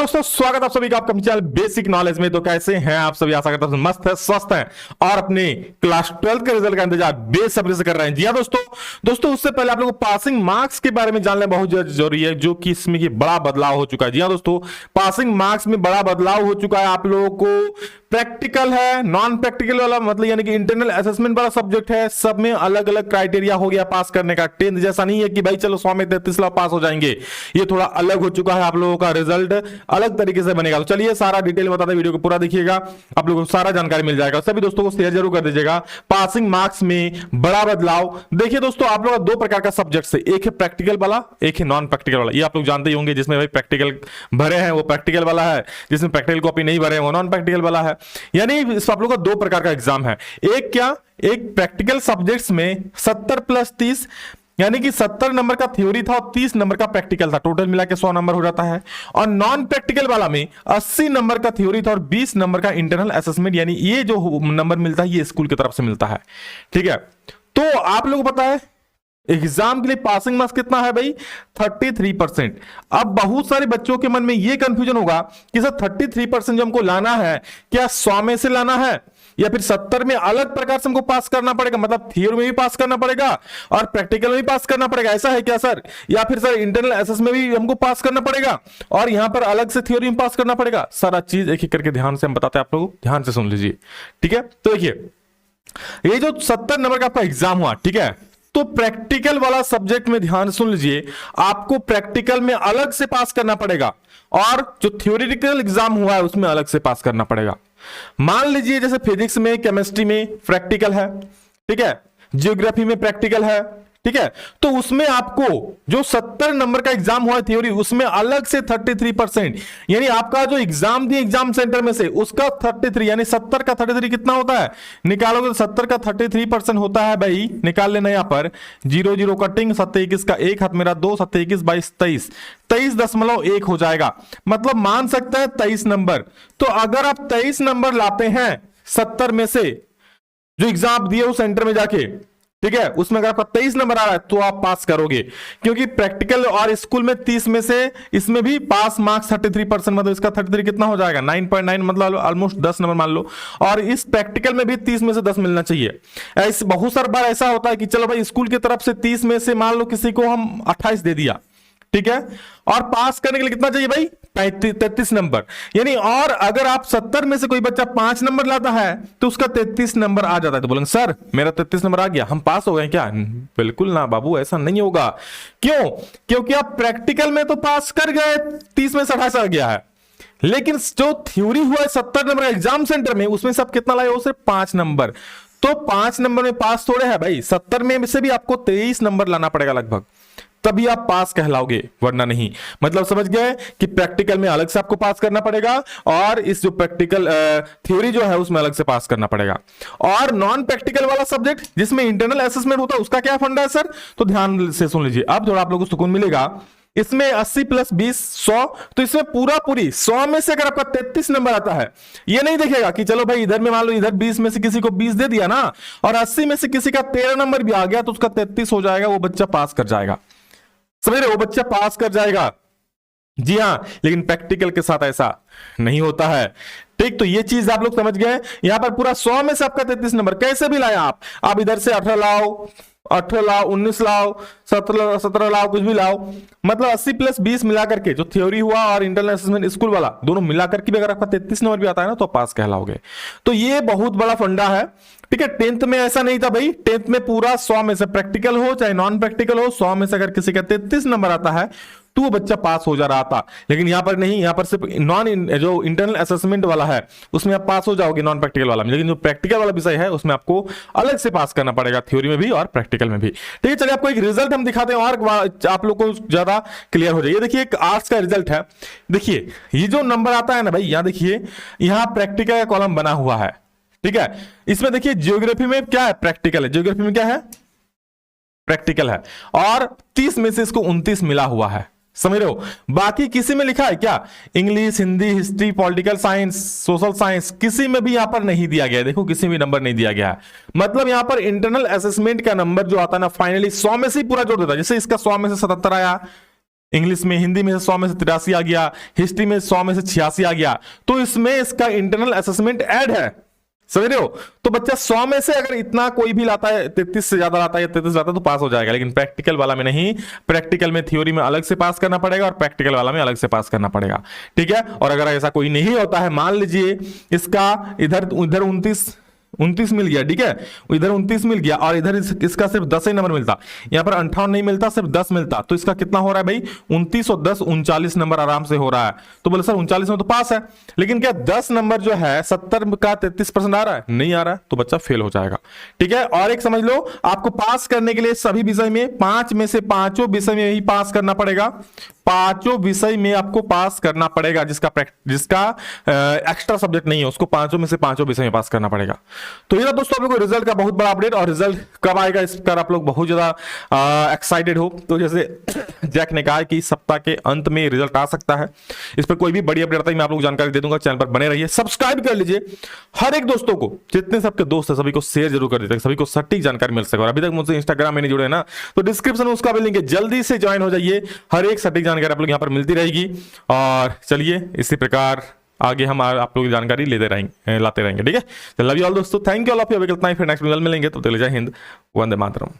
दोस्तों स्वागत आप सभी का आपका चैनल बेसिक नॉलेज में। तो कैसे हैं आप सभी? आशा करता हूं मस्त है, स्वस्थ हैं और अपने क्लास 12 के रिजल्ट का इंतजार बेसब्री से कर रहे हैं। जी हाँ दोस्तों उससे पहले आप लोगों को पासिंग मार्क्स के बारे में जानना बहुत जरूरी है, जो कि इसमें की बड़ा बदलाव हो चुका है। जी हाँ दोस्तों, पासिंग मार्क्स में बड़ा बदलाव हो चुका है। आप लोगों को प्रैक्टिकल है, नॉन प्रैक्टिकल वाला मतलब यानी कि इंटरनल असेसमेंट वाला सब्जेक्ट है, सब में अलग अलग क्राइटेरिया हो गया पास करने का। 10th जैसा नहीं है कि भाई चलो 100 में 33 लाख पास हो जाएंगे, ये थोड़ा अलग हो चुका है। आप लोगों का रिजल्ट अलग तरीके से बनेगा। तो चलिए सारा डिटेल बताते हैं, वीडियो को पूरा देखिएगा, आप लोगों को सारा जानकारी मिल जाएगा। सभी दोस्तों को शेयर जरूर कर दीजिएगा। पासिंग मार्क्स में बड़ा बदलाव देखिए दोस्तों, आप लोग दो प्रकार का सब्जेक्ट है, एक है प्रैक्टिकल वाला, एक है नॉन प्रैक्टिकल वाला। ये आप लोग जानते ही होंगे, जिसमें भाई प्रैक्टिकल भरे हैं वो प्रैक्टिकल वाला है, जिसमें प्रैक्टिकल कॉपी नहीं भरे हैं वो नॉन प्रैक्टिकल वाला है। यानी आप लोगों का दो प्रकार का एग्जाम है। एक क्या, एक प्रैक्टिकल सब्जेक्ट्स में 70 + 30 यानी कि 70 नंबर का थ्योरी था और 30 नंबर का प्रैक्टिकल था, टोटल मिला के 100 नंबर हो जाता है। और नॉन प्रैक्टिकल वाला में 80 नंबर का थ्योरी था और 20 नंबर का इंटरनल असेसमेंट, यानी ये जो नंबर मिलता है ये स्कूल की तरफ से मिलता है। ठीक है, तो आप लोगों को पता है एग्जाम के लिए पासिंग मार्क्स कितना है भाई? 33%। अब बहुत सारे बच्चों के मन में यह कंफ्यूजन होगा कि सर 33% जो हमको लाना है, क्या 100 में से लाना है या फिर 70 में अलग प्रकार से हमको पास करना पड़ेगा? मतलब थियोरी में भी पास करना पड़ेगा और प्रैक्टिकल में भी पास करना पड़ेगा, ऐसा है क्या सर? या फिर सर इंटरनल एसेस में भी हमको पास करना पड़ेगा और यहां पर अलग से थियोरी में पास करना पड़ेगा? सारा चीज एक एक करके ध्यान से हम बताते हैं, आप लोग ध्यान से सुन लीजिए। ठीक है, तो देखिए ये जो 70 नंबर का आपका एग्जाम हुआ, ठीक है, तो प्रैक्टिकल वाला सब्जेक्ट में ध्यान सुन लीजिए, आपको प्रैक्टिकल में अलग से पास करना पड़ेगा और जो थ्योरेटिकल एग्जाम हुआ है उसमें अलग से पास करना पड़ेगा। मान लीजिए जैसे फिजिक्स में, केमिस्ट्री में प्रैक्टिकल है, ठीक है, जियोग्राफी में प्रैक्टिकल है, ठीक है, तो उसमें आपको जो 70 नंबर का एग्जाम हुआ है थ्योरी, उसमें अलग से 33% यानी आपका जो एग्जाम दिए एग्जाम सेंटर में से उसका 33 यानी 70 का 33 कितना होता है? निकालोगे तो 70 का 33% होता है भाई, निकाल लेना यहां पर 0 0 कटिंग, 7 21 का 1 हाथ मेरा 2, 7 21 22 23, 23.1 हो जाएगा। मतलब मान सकते हैं 23 नंबर। तो अगर आप 23 नंबर लाते हैं 70 में से जो एग्जाम दिए उस सेंटर में जाके, ठीक है, उसमें अगर आपका 23 नंबर आ रहा है तो आप पास करोगे, क्योंकि प्रैक्टिकल और स्कूल में 30 में से इसमें भी पास मार्क्स 33%, मतलब इसका 33 कितना हो जाएगा? 9.9, मतलब ऑलमोस्ट 10 नंबर मान लो। और इस प्रैक्टिकल में भी 30 में से 10 मिलना चाहिए। ऐसे बहुत सारी बार ऐसा होता है कि चलो भाई स्कूल की तरफ से 30 में से मान लो किसी को हम 28 दे दिया, ठीक है, और पास करने के लिए कितना चाहिए भाई? 33 नंबर। यानी और अगर आप 70 में से कोई बच्चा 5 नंबर लाता है तो उसका 33 नंबर आ जाता है। तो बोलेंगे सर मेरा 33 नंबर आ गया, हम पास हो गए क्या? बिल्कुल ना बाबू, ऐसा नहीं होगा। क्यों? क्योंकि आप प्रैक्टिकल में तो पास कर गए, 30 में से 28 आ गया है, लेकिन जो थ्योरी हुआ है 70 नंबर एग्जाम सेंटर में, उसमें सब कितना लाए हो? सिर्फ 5 नंबर। तो 5 नंबर में पास थोड़े है भाई, 70 में से भी आपको 23 नंबर लाना पड़ेगा लगभग, तभी आप पास कहलाओगे, वरना नहीं। मतलब समझ गए कि प्रैक्टिकल में अलग से आपको पास करना पड़ेगा और इस जो प्रैक्टिकल थ्योरी जो है उसमें अलग से पास करना पड़ेगा। और नॉन प्रैक्टिकल वाला सब्जेक्ट जिसमें इंटरनल असेसमेंट होता है, उसका क्या फंडा है सर? तो ध्यान से सुन लीजिए, अब थोड़ा आप लोगों को सुकून मिलेगा। इसमें 80 + 20 100, तो इसमें पूरी 100 में से अगर आपका 33 नंबर आता है, ये नहीं देखेगा कि चलो भाई इधर में मान लो इधर 20 में से किसी को 20 दे दिया ना, और 80 में से किसी का 13 नंबर भी आ गया तो उसका 33 हो जाएगा, वो बच्चा पास कर जाएगा। समझ रहे? वो बच्चा पास कर जाएगा। जी हां, लेकिन प्रैक्टिकल के साथ ऐसा नहीं होता है। ठीक, तो ये चीज आप लोग समझ गए। यहां पर पूरा 100 में से आपका 33 नंबर कैसे भी लाया आप इधर से 18 लाओ, 18 लाओ, 19 लाओ, 17 लाओ, कुछ भी लाओ, मतलब 80 + 20 मिलाकर के जो थ्योरी हुआ और इंटरनल असेसमेंट स्कूल वाला दोनों मिलाकर के भी अगर आपका 33 नंबर भी आता है ना तो पास कहलाओगे। तो ये बहुत बड़ा फंडा है। ठीक है, 10th में ऐसा नहीं था भाई, 10th में पूरा 100 में से प्रैक्टिकल हो चाहे नॉन प्रैक्टिकल हो, 100 में से अगर किसी का 33 नंबर आता है तो वो बच्चा पास हो जा रहा था। लेकिन यहां पर नहीं, यहां पर सिर्फ जो इंटरनल असेसमेंट वाला है उसमें आप पास हो जाओगे नॉन प्रैक्टिकल वाला में, लेकिन जो प्रैक्टिकल वाला विषय है उसमें आपको अलग से पास करना पड़ेगा, थ्योरी में भी और प्रैक्टिकल में भी। ठीक है, चलिए आपको एक रिजल्ट हम दिखाते हैं और आप लोग को ज्यादा क्लियर हो जाए। ये देखिए एक आर्ट्स का रिजल्ट है। देखिए ये जो नंबर आता है ना भाई, यहां देखिए, यहां प्रैक्टिकल का कॉलम बना हुआ है। ठीक है, इसमें देखिए जियोग्राफी में क्या है? प्रैक्टिकल है। जियोग्राफी में क्या है? प्रैक्टिकल है। और 30 में से इसको 29 मिला हुआ है, समझ रहे हो? बाकी किसी में लिखा है क्या? English, Hindi, history, political science, social science, किसी में भी यहां पर नहीं दिया गया है। देखो किसी भी नंबर नहीं दिया गया है। मतलब यहां पर इंटरनल असेसमेंट का नंबर जो आता है ना, फाइनली 100 में से ही पूरा जोड़ देता है। जैसे इसका 100 में से 77 आया, इंग्लिश में, हिंदी में 100 में से 83 आ गया, हिस्ट्री में 100 में से 86 आ गया, तो इसमें इसका इंटरनल असेसमेंट ऐड है, समझ रहे हो। तो बच्चा 100 में से अगर इतना कोई भी लाता है, 33 से ज्यादा लाता है या 33 लाता है तो पास हो जाएगा, लेकिन प्रैक्टिकल वाला में नहीं। प्रैक्टिकल में थ्योरी में अलग से पास करना पड़ेगा और प्रैक्टिकल वाला में अलग से पास करना पड़ेगा, ठीक है। और अगर ऐसा कोई नहीं होता है, मान लीजिए इसका इधर 29 मिल गया, ठीक है, इधर 29 मिल गया और इधर इसका सिर्फ 10 ही नंबर मिलता, यहां पर 58 नहीं मिलता, सिर्फ 10 मिलता, तो इसका कितना हो रहा है भाई, 29 और 10 39 नंबर आराम से हो रहा है। तो बोले सर 39 में तो पास है, लेकिन क्या 10 नंबर जो है 70 का 33% आ रहा है, नहीं आ रहा है, तो बच्चा फेल हो जाएगा, ठीक है। और एक समझ लो, आपको पास करने के लिए सभी विषय में 5 में से 5 विषय में ही पास करना पड़ेगा, 5 विषय में आपको पास करना पड़ेगा, जिसका एक्स्ट्रा सब्जेक्ट नहीं है उसको 5 में से 5 विषय में पास करना पड़ेगा। तो ये दोस्तों आप लोगों को रिजल्ट का बहुत बड़ा अपडेट, और रिजल्ट कब आएगा इस पर आप लोग बहुत ज्यादा एक्साइटेड हो। तो जैसे जैक ने कहा कि सप्ताह के अंत में रिजल्ट आ सकता है, इस पर कोई भी बड़ी अपडेट आता है मैं आप लोग जानकारी दे दूंगा। चैनल पर बने रहिए, सब्सक्राइब कर लीजिए, हर एक दोस्तों को, जितने सबके दोस्त है सभी को शेयर जरूर कर दीजिए, सभी को सटीक जानकारी मिल सके। और अभी तक मुझसे इंस्टाग्राम में नहीं जुड़े हैं ना, तो डिस्क्रिप्शन में उसका भी लिंक है, जल्दी से ज्वाइन हो जाइए, हर एक सटीक जानकारी आप लोग यहाँ पर मिलती रहेगी। और चलिए इसी प्रकार आगे हम आप लोग जानकारी लाते रहेंगे, ठीक है। लव यू ऑल दोस्तों, thank you all of you. अभी कितना ही फिर नेक्स्ट वीडियो मिलेंगे, तो जय हिंद, वंदे मातरम।